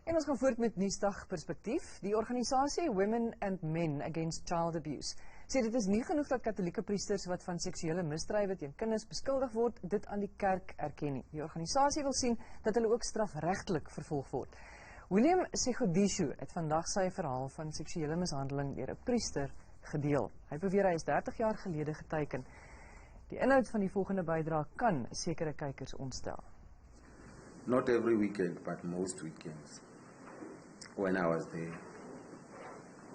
En ons gaan voort met Nuusdag perspektief. Die organisasie Women and Men Against Child Abuse sê dit is nie genoeg dat katholieke priesters wat van seksuele misdrywe teen kinders beskuldig word, dit aan die kerk erken nie. Die organisasie wil sien dat hulle ook strafregtelik vervolg word. William Segodisho het vandag sy verhaal van seksuele mishandeling deur 'n priester gedeel. Hy beweer hy is 30 jaar gelede geteken. Die inhoud van die volgende bydrae kan sekere kykers ontstel. Not every weekend, but most weekends. When I was there,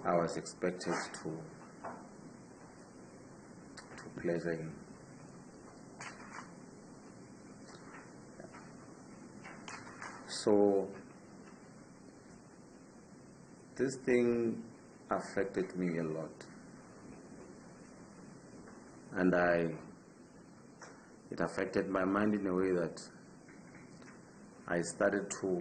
I was expected to pleasure him. So this thing affected me a lot, and it affected my mind in a way that I started to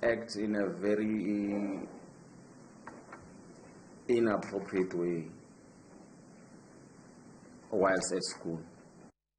act in a very inappropriate way whilst at school.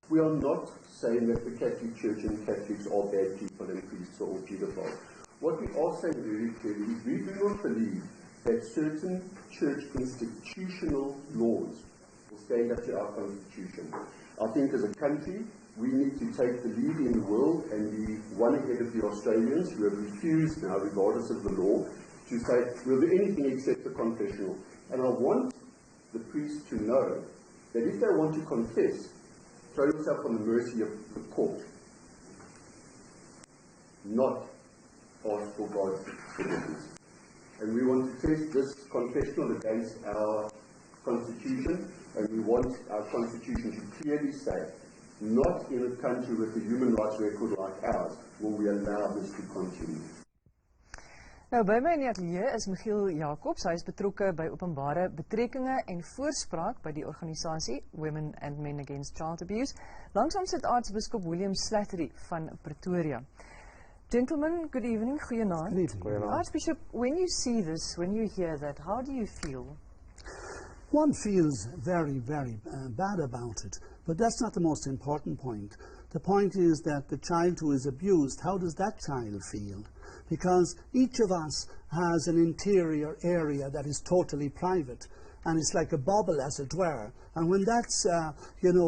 We are not saying that the Catholic Church and Catholics are bad people and priests are all pedophiles. What we are saying very clearly is we do not believe that certain church institutional laws will stand up to our constitution. I think as a country, we need to take the lead in the world and be one ahead of the Australians who have refused now, regardless of the law, to say we'll do anything except the confessional. And I want the priests to know that if they want to confess, throw yourself on the mercy of the court, not ask for God's forgiveness. And we want to test this confessional against our constitution, and we want our constitution to clearly say, not in a country with a human rights record like ours will we allow this to continue. Nou, by my in die ateljee is Michiel Jacobsz. Hy is betrokke by openbare betrekkinge en voorspraak by die organisasie Women and Men Against Child Abuse. Langs hom sit Archbishop William Slattery van Pretoria. Gentlemen, good evening. Goeienaand. Good evening. Archbishop, when you see this, when you hear that, how do you feel? One feels very, very bad about it, but that's not the most important point. The point is that the child who is abused, how does that child feel? Because each of us has an interior area that is totally private, and it's like a bubble, as it were. And when that's,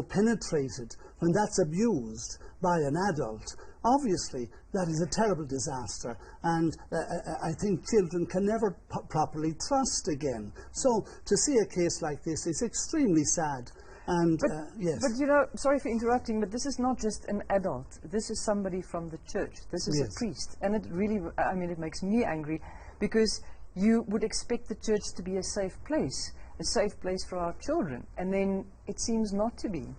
penetrated, when that's abused by an adult, obviously that is a terrible disaster, and I think children can never properly trust again. So to see a case like this is extremely sad. And yes. But sorry for interrupting, but this is not just an adult. This is somebody from the church. This is Yes. a priest. And it really, it makes me angry, because you would expect the church to be a safe place for our children, and then it seems not to be.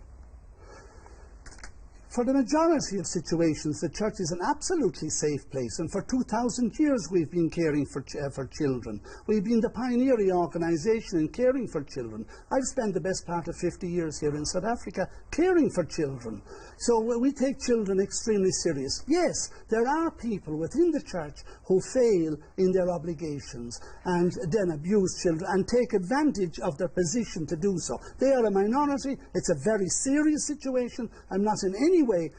For the majority of situations, the church is an absolutely safe place, and for 2,000 years we've been caring for children. We've been the pioneering organisation in caring for children. I've spent the best part of 50 years here in South Africa caring for children. So we take children extremely serious. Yes, there are people within the church who fail in their obligations and then abuse children and take advantage of their position to do so. They are a minority. It's a very serious situation. I'm not in any way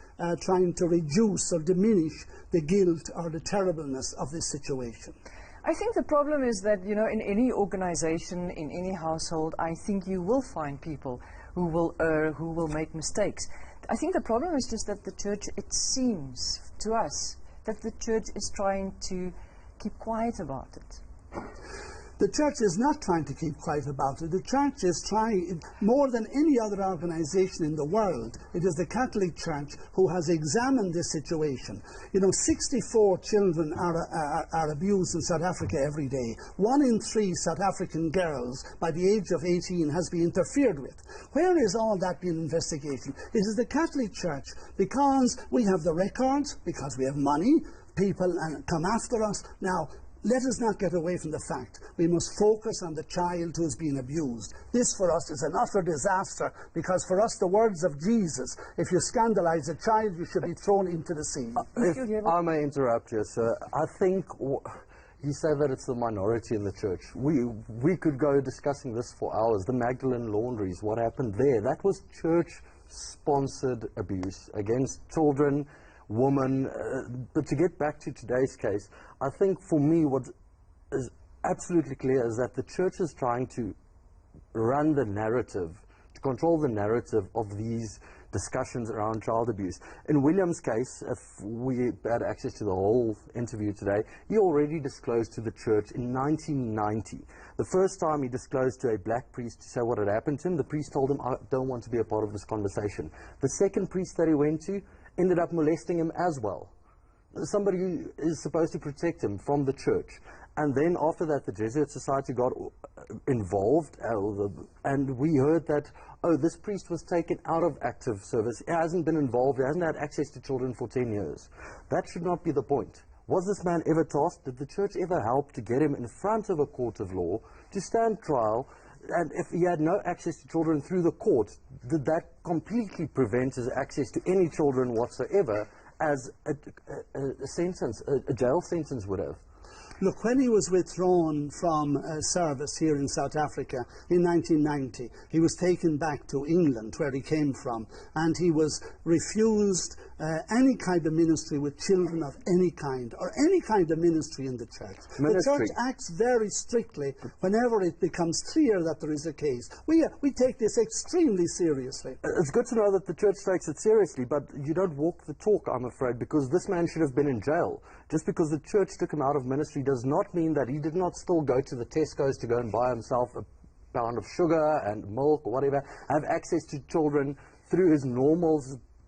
trying to reduce or diminish the guilt or the terribleness of this situation. I think the problem is that, in any organization, in any household, I think you will find people who will err, who will make mistakes. I think the problem is just that the church, it seems to us, that the church is trying to keep quiet about it. The church is not trying to keep quiet about it. The church is trying, more than any other organisation in the world, it is the Catholic Church who has examined this situation. 64 children are abused in South Africa every day. 1 in 3 South African girls by the age of 18 has been interfered with. Where is all that being investigated? It is the Catholic Church, because we have the records, because we have money, people come after us. Now, let us not get away from the fact. We must focus on the child who is being abused. This for us is an utter disaster, because for us, the words of Jesus, if you scandalize a child, you should be thrown into the sea. If I may interrupt you, sir, I think, You say that it's the minority in the church. We could go discussing this for hours. The Magdalene laundries, what happened there? That was church-sponsored abuse against children, women. But to get back to today's case, I think for me what is absolutely clear is that the church is trying to run the narrative, to control the narrative of these discussions around child abuse. In William's case, if we had access to the whole interview today, he already disclosed to the church in 1990. The first time he disclosed to a black priest to say what had happened to him, the priest told him, I don't want to be a part of this conversation. The second priest that he went to ended up molesting him as well. Somebody who is supposed to protect him from the church. And then after that, the Jesuit Society got involved, and we heard that, oh, this priest was taken out of active service. He hasn't been involved. He hasn't had access to children for 10 years. That should not be the point. Was this man ever tasked? Did the church ever help to get him in front of a court of law to stand trial? And if he had no access to children through the court, did that completely prevent his access to any children whatsoever, as a jail sentence would have? Look, when he was withdrawn from service here in South Africa in 1990, he was taken back to England, where he came from, and he was refused any kind of ministry with children of any kind, or any kind of ministry in the church. The church acts very strictly whenever it becomes clear that there is a case. We take this extremely seriously. It's good to know that the church takes it seriously, but you don't walk the talk, I'm afraid, because this man should have been in jail. Just because the church took him out of ministry does not mean that he did not still go to the Tesco's to go and buy himself a pound of sugar and milk or whatever, have access to children through his normal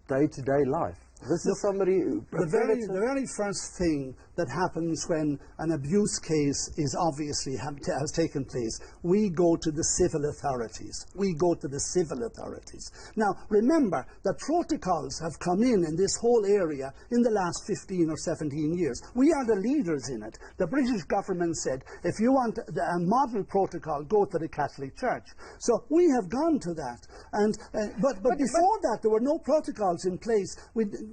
day-to-day life. This is somebody... The very first thing that happens when an abuse case is obviously has taken place, we go to the civil authorities. We go to the civil authorities. Now, remember that protocols have come in this whole area in the last 15 or 17 years. We are the leaders in it. The British government said, if you want a model protocol, go to the Catholic Church. So we have gone to that. And but before that, there were no protocols in place.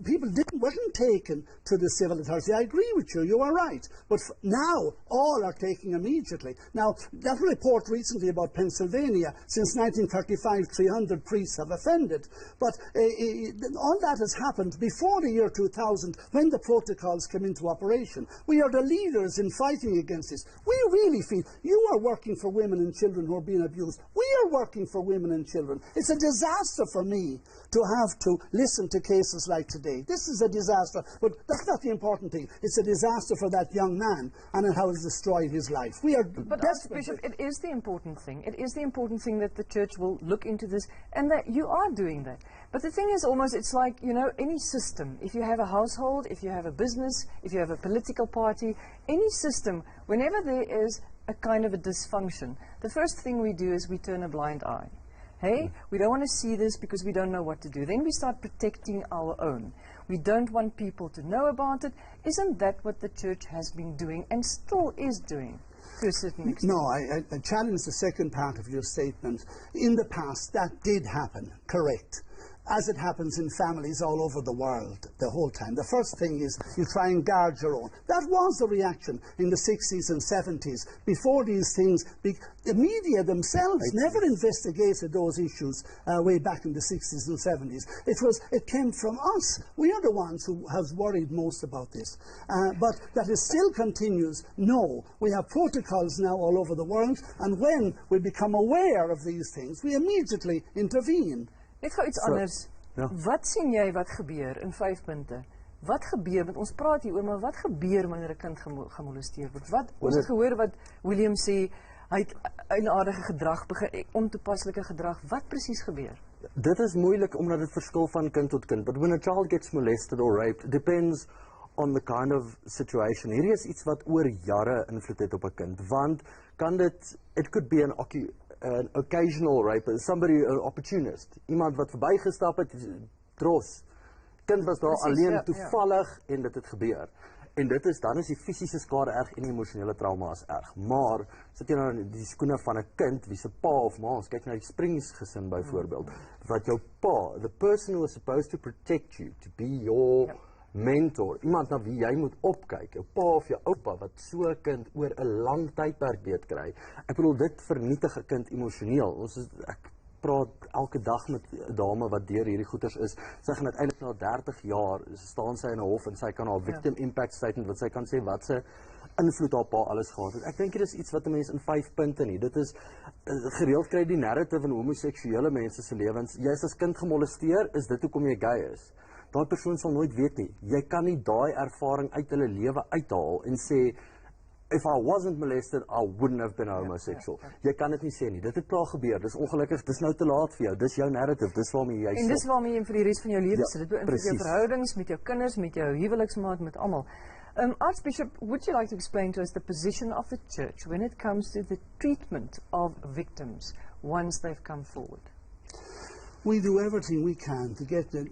People wasn't taken to the civil authorities. I agree with you. You are right. But now, all are taking immediately. Now, that report recently about Pennsylvania, since 1935, 300 priests have offended. But all that has happened before the year 2000, when the protocols came into operation. We are the leaders in fighting against this. We really feel you are working for women and children who are being abused. We are working for women and children. It's a disaster for me to have to listen to cases like today. This is a disaster, but that's not the important thing. It's a disaster for that young man, and how it's destroyed his life. We are But Archbishop, it is the important thing. It is the important thing that the church will look into this, and that you are doing that. But the thing is almost, it's like, you know, any system. If you have a household, if you have a business, if you have a political party, any system, whenever there is a kind of a dysfunction, the first thing we do is we turn a blind eye. Hey, we don't want to see this because we don't know what to do. Then we start protecting our own. We don't want people to know about it. Isn't that what the church has been doing and still is doing to a certain extent? No, I challenge the second part of your statement. In the past, that did happen, correct. As it happens in families all over the world the whole time. The first thing is you try and guard your own. That was the reaction in the 60s and 70s. Before these things, the media themselves never investigated those issues way back in the 60s and 70s. It came from us. We are the ones who have worried most about this. But that it still continues, no. We have protocols now all over the world, and when we become aware of these things, we immediately intervene. Net gou iets anders. Ja. Wat sien jy wat gebeur in 5 punte? Wat gebeur met ons praat hier oor, maar wat gebeur wanneer 'n kind gemolesteer word? Ons het gehoor wat William sê, hy het eienaardige gedrag begin, ontoepaslike gedrag. Wat presies gebeur? Dit is moeilik omdat dit verskil van kind tot kind. But when a child gets molested or raped, it depends on the kind of situation. Hierdie is iets wat oor jare invloed het op 'n kind, want it could be an occasional rape, somebody, an opportunist, iemand wat verbygestap het, dros. Kind was daar alleen toevallig en dit het gebeur. En dan is die fisiese skade erg en die emosionele trauma is erg. Maar sit jy nou in die skoene van 'n kind wie se pa of ma, ons kyk na die Springs gesin byvoorbeeld, wat jou pa, the person who was supposed to protect you, to be your mentor, iemand na wie jy moet opkyk, jou pa of jou oupa, wat so 'n kind oor 'n lang tydperk beetkry. Ek bedoel, dit vernietig 'n kind emosioneel. Ek praat elke dag met 'n dame wat deur hierdie goeters is. Sy gaan uiteindelik na 30 jaar, staan sy in 'n hof en sy kan haar victim impact statement, wat sy kan sê wat sy invloed haar pa alles gehad het. Ek dink dit is iets wat 'n mens in 5 punte nie. Dit is gereeld kry die narrative in homoseksuele mense se lewens. Jy's as kind gemolesteer, is dit hoekom jy gay is. Daai persoon sal nooit weet nie. Jy kan nie daai ervaring uit hulle lewe uithaal en sê if I wasn't molested, I wouldn't have been homosexual. Jy kan dit nie sê nie. Dit het klaar gebeur. Dis ongelukkig, dis nou te laat vir jou. Dis jou narrative. Dis waarmee jy En dis waarmee jy vir die res van jou lewe sit. Dit beïnvloed jou precies. verhoudings met jou kinders, met jou huweliksmaat, met almal. Archbishop, would you like to explain to us the position of the church when it comes to the treatment of victims once they've come forward? We do everything we can to get the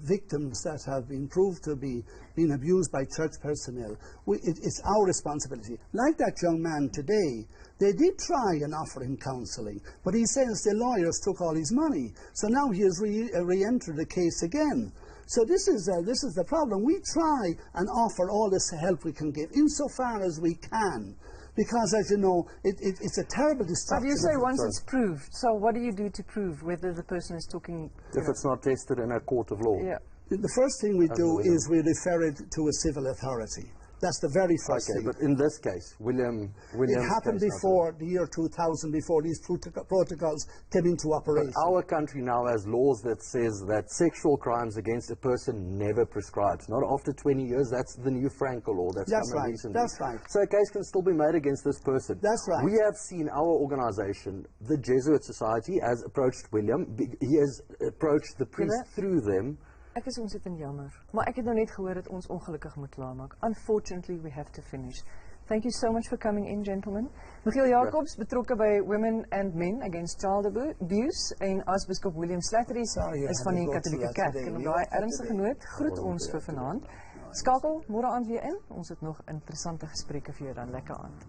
victims that have been proved to be being abused by church personnel. It's our responsibility. Like that young man today, they did try and offer him counselling, but he says the lawyers took all his money. So now he has re-entered the case again. So this is the problem. We try and offer all this help we can give, insofar as we can. Because, as you know, it's a terrible destruction. But you say once it's proved, so what do you do to prove whether the person is talking... If it's not tested in a court of law. Yeah. The first thing we do is we refer it to a civil authority. That's the very first thing. But in this case, William it happened before the year 2000, before these protocols came into operation. But our country now has laws that says that sexual crimes against a person never prescribes. Not after 20 years. That's the new Franco law. That's right. Recently. That's right. So a case can still be made against this person. That's right. We have seen our organization, the Jesuit Society, has approached William. He has approached the priest through them. Ek is ontsettend jammer, maar ek het nou net gehoor dat ons ongelukkig moet klaarmaak. Unfortunately, we have to finish. Thank you so much for coming in, gentlemen. Michiel Jacobsz, betrokke by Women and Men Against Child Abuse, en Archbishop William Slattery is van die Katholieke Kerk. En op daai ernstige noot groet ons vir vanaand. Skakel môre aand weer in. Ons het nog interessante gesprekke vir jou dan. Lekker aand.